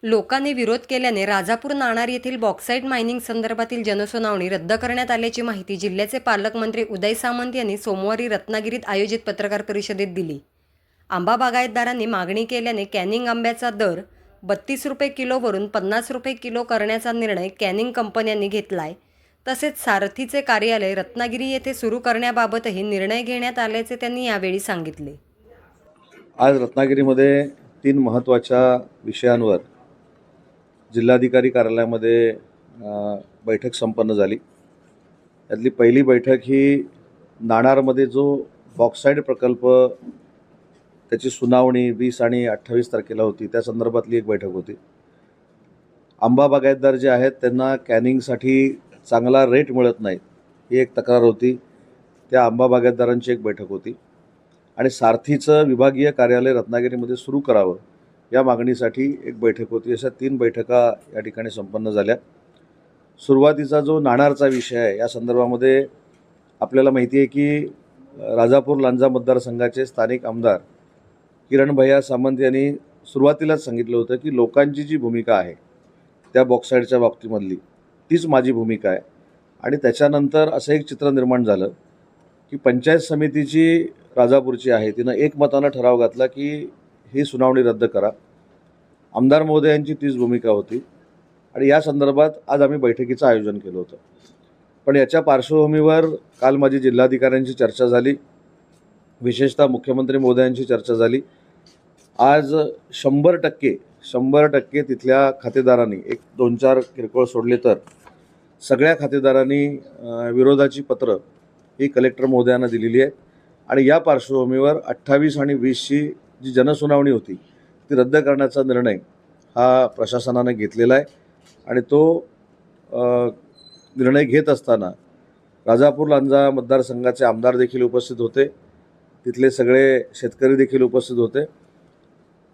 लोकांनी विरोध केल्याने राजापूर नाणार येथील बॉक्साईट मायनिंग संदर्भातील जनसुनावणी रद्द करण्यात आल्याची माहिती जिल्ह्याचे पालकमंत्री उदय सामंत यांनी सोमवारी रत्नागिरीत आयोजित पत्रकार परिषदेत दिली. आंबा बागायतदारांनी मागणी केल्याने कॅनिंग आंब्याचा दर 32 रुपये किलोवरून 50 रुपये किलो करण्याचा निर्णय कॅनिंग कंपन्यांनी घेतलाय. तसेच सारथीचे कार्यालय रत्नागिरी येथे सुरू करण्याबाबतही निर्णय घेण्यात आल्याचे त्यांनी यावेळी सांगितले. आज रत्नागिरीमध्ये 3 महत्त्वाच्या विषयांवर जिल्हाधिकारी कार्यालयामध्ये बैठक संपन्न झाली. यातली पहिली बैठक ही नाणारमध्ये जो बॉक्साईड प्रकल्प त्याची सुनावणी 20 आणि 28 तारखेला होती, त्या संदर्भातली एक बैठक होती. आंबा बागायतदार जे आहेत त्यांना कॅनिंगसाठी चांगला रेट मिळत नाही, ही एक तक्रार होती. त्या आंबा बागायतदारांची एक बैठक होती. आणि सारथीचं विभागीय कार्यालय रत्नागिरीमध्ये सुरू करावं या मागणीसाठी एक बैठक होती. अशा 3 बैठका या ठिकाणी संपन्न झाल्या. सुरुवातीचा जो नाणारचा विषय आहे या संदर्भामध्ये आपल्याला माहिती आहे की राजापूर लांजा मतदारसंघाचे स्थानिक आमदार किरण भैया सामंत यांनी सुरुवातीलाच सांगितलं होतं की लोकांची जी भूमिका आहे त्या बॉक्साईडच्या बाबतीमधली तीच माझी भूमिका आहे. आणि त्याच्यानंतर असं एक चित्र निर्माण झालं की पंचायत समितीची राजापूरची आहे तिनं एकमतानं ठराव घातला की ही सुनावणी रद्द करा. आमदार महोदयांची तीच भूमिका होती आणि या संदर्भात आज आम्ही बैठकीचं आयोजन केलं होतं. पण याच्या पार्श्वभूमीवर काल माझी जिल्हाधिकाऱ्यांची चर्चा झाली, विशेषतः मुख्यमंत्री महोदयांची चर्चा झाली. आज 100% तिथल्या खातेदारांनी, 1-2-4 किरकोळ सोडले तर सगळ्या खातेदारांनी विरोधाची पत्रं ही कलेक्टर महोदयांना दिलेली आहेत. आणि या पार्श्वभूमीवर 28 आणि 20ची जी जनसुनावणी होती ती रद्द करण्याचा निर्णय हा प्रशासनाने घेतलेला आहे. आणि तो निर्णय घेत असताना राजापूर लांजा मतदारसंघाचे आमदार देखील उपस्थित होते, तिथले सगळे शेतकरी देखील उपस्थित होते.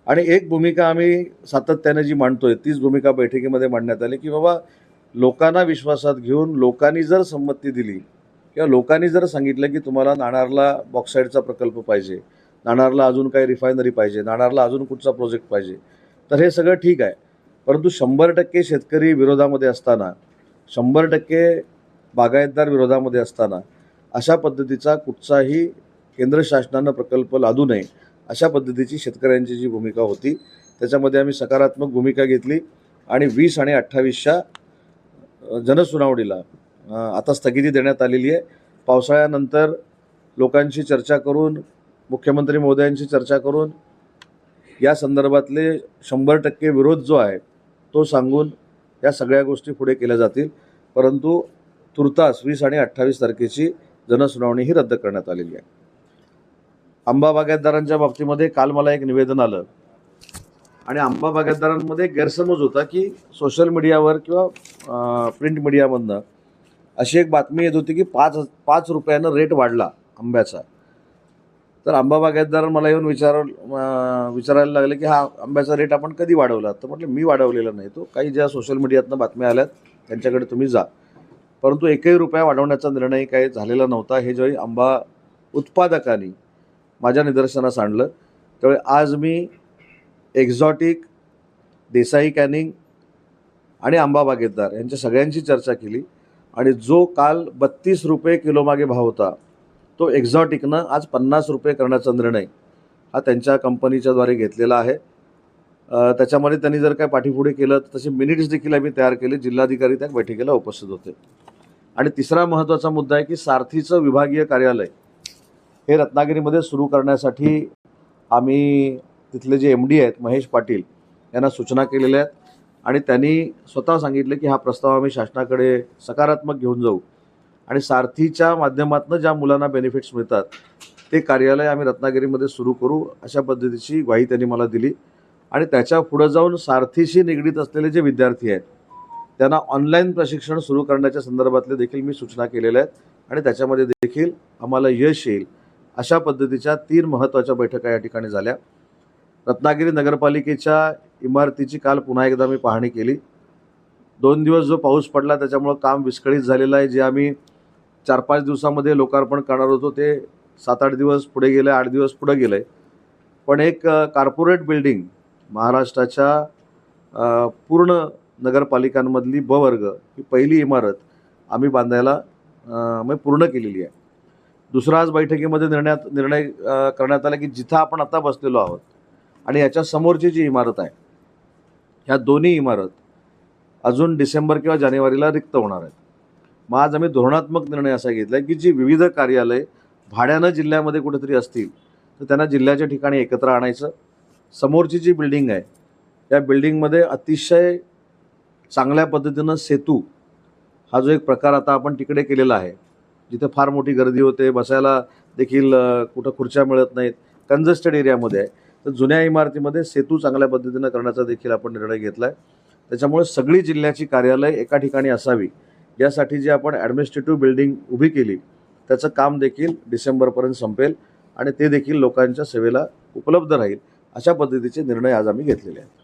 आणि एक भूमिका आम्ही सातत्याने जी मांडतोय तीच भूमिका बैठकीमध्ये मांडण्यात आली की बाबा लोकांना विश्वासात घेऊन लोकांनी जर संमती दिली किंवा लोकांनी जर सांगितलं की तुम्हाला नाणारला बॉक्साईडचा प्रकल्प पाहिजे, नाणारला अजून काही रिफायनरी पाहिजे, नाणारला अजून कुठचा प्रोजेक्ट पाहिजे, तर हे सगळं ठीक आहे. परंतु 100% शेतकरी विरोधामध्ये असताना, 100% बागायतदार विरोधामध्ये असताना अशा पद्धतीचा कुठचाही केंद्र शासनानं प्रकल्प लादू नये अशा पद्धतीची शेतकऱ्यांची जी भूमिका होती त्याच्यामध्ये आम्ही सकारात्मक भूमिका घेतली. आणि 20 आणि 28च्या जनसुनावणीला आता स्थगिती देण्यात आलेली आहे. पावसाळ्यानंतर लोकांशी चर्चा करून, मुख्यमंत्री महोदयांशी चर्चा करून या संदर्भातले 100% विरोध जो आहे तो सांगून या सगळ्या गोष्टी पुढे केल्या जातील. परंतु तुर्तास 20 आणि 28 तारखेची जनसुनावणी ही रद्द करण्यात आलेली आहे. आंबा बागायतदारांच्या बाबतीमध्ये काल मला एक निवेदन आलं आणि आंबा बागायतदारांमध्ये गैरसमज होता की सोशल मीडियावर किंवा प्रिंट मीडियामधनं अशी एक बातमी येत होती की 5 रुपयानं रेट वाढला आंब्याचा. तर आंबा बागायतदार मला येऊन विचारायला लागले की हा आंब्याचा रेट आपण कधी वाढवला. तर म्हटलं मी वाढवलेला नाही, तो काही ज्या सोशल मीडियातनं बातम्या आल्यात त्यांच्याकडे तुम्ही जा. परंतु 1ही रुपया वाढवण्याचा निर्णय काही झालेला नव्हता. हे ज्यावेळी आंबा उत्पादकांनी माझ्या निदर्शनास आणलं त्यावेळी आज मी एक्झॉटिक, देसाई कॅनिंग आणि आंबा बागायतदार यांच्या सगळ्यांची चर्चा केली. आणि जो काल 32 रुपये किलोमागे भाव होता तो एक्झॉटिकनं आज 50 रुपये करण्याचा निर्णय हा त्यांच्या कंपनीच्याद्वारे घेतलेला आहे. त्याच्यामध्ये त्यांनी जर काय पाठीपुढे केलं तर तसे मिनिट्स देखील आम्ही तयार केले. जिल्हाधिकारी त्या बैठकीला उपस्थित होते. आणि तिसरा महत्त्वाचा मुद्दा आहे की सारथीचं विभागीय कार्यालय हे रत्नागिरीमध्ये सुरू करण्यासाठी आम्ही तिथले जे MD आहेत महेश पाटील यांना सूचना केलेल्या आहेत. आणि त्यांनी स्वतः सांगितलं की हा प्रस्ताव आम्ही शासनाकडे सकारात्मक घेऊन जाऊ आणि सारथीच्या माध्यमातून ज्या मुलांना बेनिफिट्स मिळतात ते कार्यालय आम्ही रत्नागिरीमध्ये सुरू करू अशा पद्धतीची ग्वाही त्यांनी मला दिली. आणि त्याच्या पुढं जाऊन सारथीशी निगडीत असलेले जे विद्यार्थी आहेत त्यांना ऑनलाईन प्रशिक्षण सुरू करण्याच्या संदर्भातले देखील मी सूचना केलेल्या आहेत. आणि त्याच्यामध्ये देखील आम्हाला यश येईल अशा पद्धतीच्या 3 महत्त्वाच्या बैठका या ठिकाणी झाल्या. रत्नागिरी नगरपालिकेच्या इमारतीची काल पुन्हा एकदा मी पाहणी केली. 2 दिवस जो पाऊस पडला त्याच्यामुळं काम विस्कळीत झालेलं आहे. जे आम्ही 4-5 दिवसामध्ये लोकार्पण करणार होतो ते 7-8 दिवस पुढे गेले, 8 दिवस पुढे गेले. पण एक कॉर्पोरेट बिल्डिंग महाराष्ट्राच्या पूर्ण नगरपालिकांमधली ब वर्ग ही पहिली इमारत आम्ही बांधायला म्हणजे पूर्ण केलेली आहे. दुसरा आज बैठकीमध्ये निर्णय करण्यात आला की जिथं आपण आता बसलेलो आहोत आणि याच्या समोरची जी इमारत आहे, ह्या दोन्ही इमारत अजून डिसेंबर किंवा जानेवारीला रिक्त होणार आहेत. मग आज आम्ही धोरणात्मक निर्णय असा घेतला की जी विविध कार्यालय भाड्यानं जिल्ह्यामध्ये कुठेतरी असतील तर त्यांना जिल्ह्याच्या ठिकाणी एकत्र आणायचं. समोरची जी बिल्डिंग आहे त्या बिल्डिंगमध्ये अतिशय चांगल्या पद्धतीनं सेतू हा जो एक प्रकार आता आपण तिकडे केलेला आहे, जिथे फार मोठी गर्दी होते, बसायला देखील कुठं खुर्च्या मिळत नाहीत, कंजेस्टेड एरियामध्ये आहे, तर जुन्या इमारतीमध्ये सेतू चांगल्या पद्धतीनं करण्याचा देखील आपण निर्णय घेतला आहे. त्याच्यामुळे सगळी जिल्ह्याची कार्यालय एका ठिकाणी असावी यासाठी जी आपण ॲडमिनिस्ट्रेटिव्ह बिल्डिंग उभी केली त्याचं काम देखील डिसेंबरपर्यंत संपेल आणि ते देखील लोकांच्या सेवेला उपलब्ध राहील अशा पद्धतीचे निर्णय आज आम्ही घेतलेले आहेत.